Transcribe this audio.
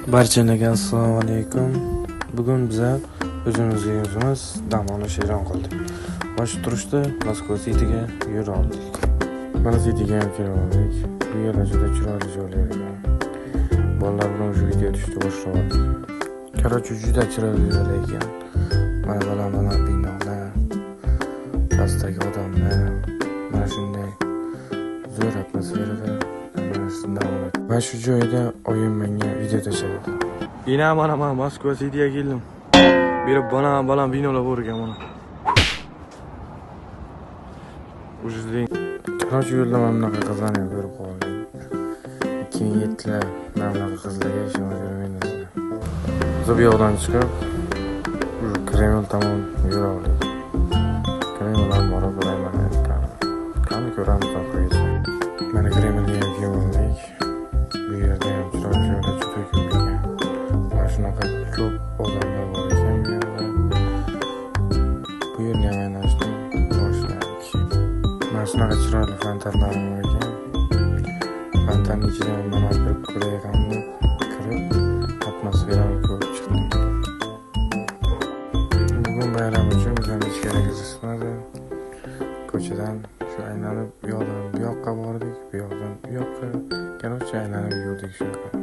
Barchalarga assalomu alaykum. Bugun biza o'zimizga o'zimiz dam olish e'lon qildik. Bosh turishda Moskva City'ga yo'l oldik. Mana City'ga ham kelib oldik. Bu yerlar juda chiroyli joylar ekan. Bolalar bilan shu video tushdi boshladi. Короче, juda chiroyli joylar ekan. Mana baland binolar, pastdagi odamlar, mana shunday zo'r atmosferada va shu joyda oyim menga video tashadi. Yine mana Moskva City'ga keldim. Berib baland binolar bor ekan mana. Ujizlik. Qancha yo'lda mana bunaqa qizlarni ko'rib qoldim. 2007lar namlari qizlarga ishonib yurmaymiz. Biz bu yoqdan chiqib, Kreml tomon yo'l oldik. Kremldan borib mana qani ko'ramiz oxirigacha. Mana Kremlga ham kelib oldik. Bu yerda ham chiroyli joylar juda ko'p ekan. Mana shunaqa ko'p odamlar bor ekan bu yerda. Bu yerni ham aynashni boshladik. Mana shunaqa chiroyli fontanlar bor ekan. Fontanning ichidan mana kirib ko'rayotgandim. Kirib atmosferani ko'rib chiqdim. Bugun bayram uchun bizga hech kerak chiqmadi. Ko'chadan shu aylanib bu yoqqa bordik, bu yoqdan bu yoqqa. Короче, aylanib yurdik shu.